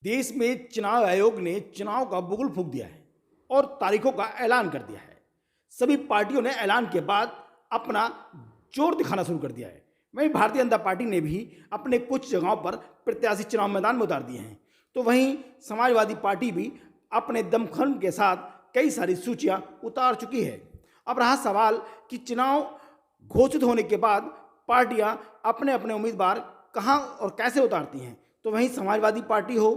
देश में चुनाव आयोग ने चुनाव का बुगुल फूंक दिया है और तारीखों का ऐलान कर दिया है। सभी पार्टियों ने ऐलान के बाद अपना जोर दिखाना शुरू कर दिया है। वहीं भारतीय जनता पार्टी ने भी अपने कुछ जगहों पर प्रत्याशी चुनाव मैदान में उतार दिए हैं, तो वहीं समाजवादी पार्टी भी अपने दमखम के साथ कई सारी सूचियां उतार चुकी है। अब रहा सवाल कि चुनाव घोषित होने के बाद पार्टियां अपने अपने उम्मीदवार कहां और कैसे उतारती हैं। तो वहीं समाजवादी पार्टी हो,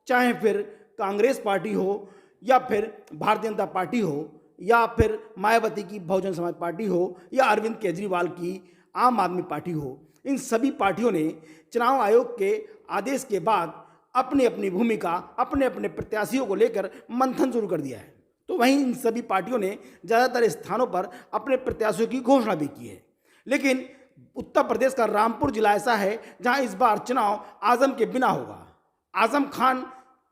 चाहे फिर कांग्रेस पार्टी हो, या फिर भारतीय जनता पार्टी हो, या फिर मायावती की बहुजन समाज पार्टी हो, या अरविंद केजरीवाल की आम आदमी पार्टी हो, इन सभी पार्टियों ने चुनाव आयोग के आदेश के बाद अपनी अपनी भूमिका, अपने अपने प्रत्याशियों को लेकर मंथन शुरू कर दिया है। तो वहीं इन सभी पार्टियों ने ज़्यादातर स्थानों पर अपने प्रत्याशियों की घोषणा भी की है। लेकिन उत्तर प्रदेश का रामपुर जिला ऐसा है जहां इस बार चुनाव आजम के बिना होगा। आजम खान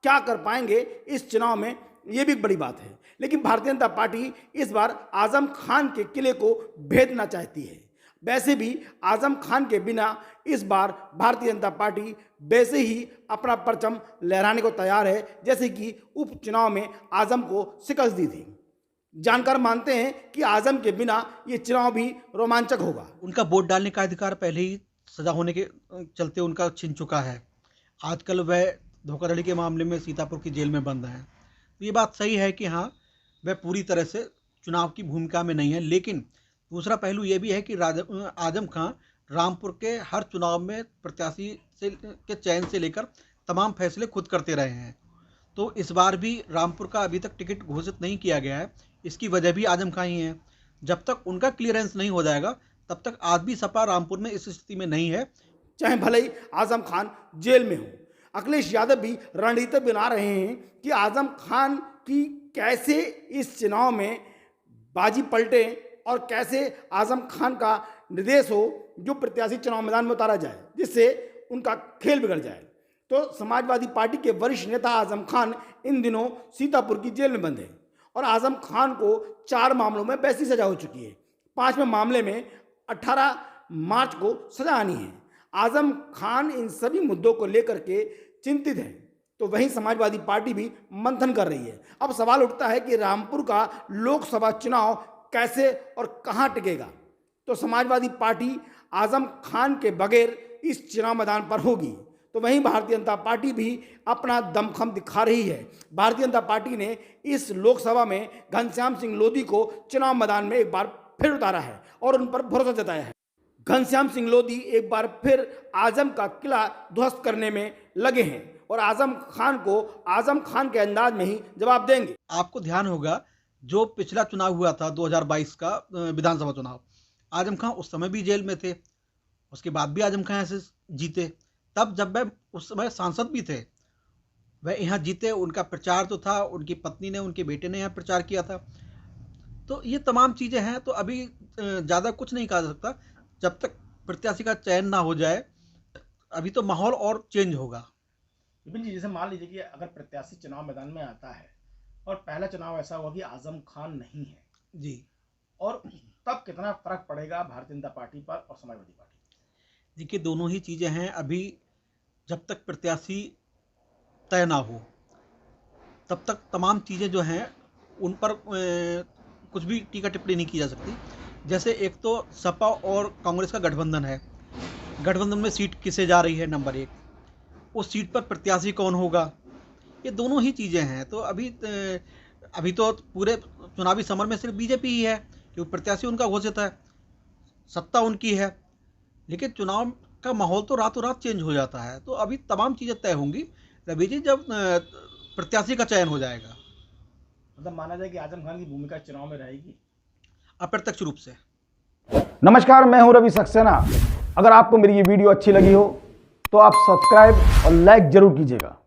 क्या कर पाएंगे इस चुनाव में, ये भी एक बड़ी बात है। लेकिन भारतीय जनता पार्टी इस बार आजम खान के किले को भेदना चाहती है। वैसे भी आजम खान के बिना इस बार भारतीय जनता पार्टी वैसे ही अपना परचम लहराने को तैयार है, जैसे कि उपचुनाव में आजम को शिकस्त दी थी। जानकार मानते हैं कि आजम के बिना ये चुनाव भी रोमांचक होगा। उनका वोट डालने का अधिकार पहले ही सजा होने के चलते उनका छिन चुका है। आजकल वह धोखाधड़ी के मामले में सीतापुर की जेल में बंद हैं। तो ये बात सही है कि हाँ, वह पूरी तरह से चुनाव की भूमिका में नहीं है। लेकिन दूसरा पहलू ये भी है कि आजम खान रामपुर के हर चुनाव में प्रत्याशी के चयन से लेकर तमाम फैसले खुद करते रहे हैं। तो इस बार भी रामपुर का अभी तक टिकट घोषित नहीं किया गया है। इसकी वजह भी आजम खान ही है। जब तक उनका क्लियरेंस नहीं हो जाएगा तब तक आज भी सपा रामपुर में इस स्थिति में नहीं है। चाहे भले ही आजम खान जेल में हो, अखिलेश यादव भी रणनीति बना रहे हैं कि आजम खान की कैसे इस चुनाव में बाजी पलटे और कैसे आजम खान का निर्देश हो जो प्रत्याशी चुनाव मैदान में उतारा जाए, जिससे उनका खेल बिगड़ जाए। तो समाजवादी पार्टी के वरिष्ठ नेता आजम खान इन दिनों सीतापुर की जेल में बंद है और आजम खान को 4 मामलों में वैसी सजा हो चुकी है। 5वें मामले में 18 मार्च को सजा आनी है। आजम खान इन सभी मुद्दों को लेकर के चिंतित है। तो वहीं समाजवादी पार्टी भी मंथन कर रही है। अब सवाल उठता है कि रामपुर का लोकसभा चुनाव कैसे और कहां टिकेगा। तो समाजवादी पार्टी आजम खान के बगैर इस चुनाव मैदान पर होगी। तो वहीं भारतीय जनता पार्टी भी अपना दमखम दिखा रही है। भारतीय जनता पार्टी ने इस लोकसभा में घनश्याम सिंह लोधी को चुनाव मैदान में एक बार फिर उतारा है और उन पर भरोसा जताया है। घनश्याम सिंह लोधी एक बार फिर आजम का किला ध्वस्त करने में लगे हैं और आजम खान को आजम खान के अंदाज में ही जवाब देंगे। आपको ध्यान होगा जो पिछला चुनाव हुआ था 2022 का विधानसभा चुनाव, आजम खान उस समय भी जेल में थे। उसके बाद भी आजम खान ऐसे जीते। तब जब वह उस समय सांसद भी थे, वह यहाँ जीते। उनका प्रचार तो था, उनकी पत्नी ने, उनके बेटे ने यहाँ प्रचार किया था। तो ये तमाम चीज़ें हैं। तो अभी ज़्यादा कुछ नहीं कहा जा सकता जब तक प्रत्याशी का चयन ना हो जाए। अभी तो माहौल और चेंज होगा। विपिन जी, जैसे मान लीजिए कि अगर प्रत्याशी चुनाव मैदान में आता है और पहला चुनाव ऐसा हुआ कि आजम खान नहीं है जी, और तब कितना फर्क पड़ेगा भारतीय जनता पार्टी पर और समाजवादी पार्टी? देखिए, दोनों ही चीज़ें हैं। अभी जब तक प्रत्याशी तय ना हो तब तक तमाम चीज़ें जो हैं उन पर कुछ भी टीका टिप्पणी नहीं की जा सकती। जैसे एक तो सपा और कांग्रेस का गठबंधन है। गठबंधन में सीट किसे जा रही है, नंबर 1, उस सीट पर प्रत्याशी कौन होगा, ये दोनों ही चीज़ें हैं। तो अभी तो पूरे चुनावी समर में सिर्फ बीजेपी ही है क्योंकि प्रत्याशी उनका घोषित है, सत्ता उनकी है। लेकिन चुनाव का माहौल तो रातों रात चेंज हो जाता है। तो अभी तमाम चीज़ें तय होंगी रवि जी जब प्रत्याशी का चयन हो जाएगा। मतलब माना जाए कि आजम खान की भूमिका चुनाव में रहेगी अप्रत्यक्ष रूप से। नमस्कार, मैं हूं रवि सक्सेना। अगर आपको मेरी ये वीडियो अच्छी लगी हो तो आप सब्सक्राइब और लाइक जरूर कीजिएगा।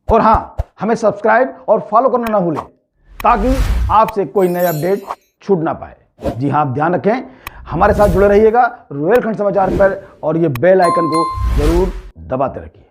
और हाँ, हमें सब्सक्राइब और फॉलो करना ना भूलें ताकि आपसे कोई नया अपडेट छूट ना पाए। जी हाँ, आप ध्यान रखें, हमारे साथ जुड़े रहिएगा रुहेलखंड समाचार पर और ये बेल आइकन को जरूर दबाते रखिए।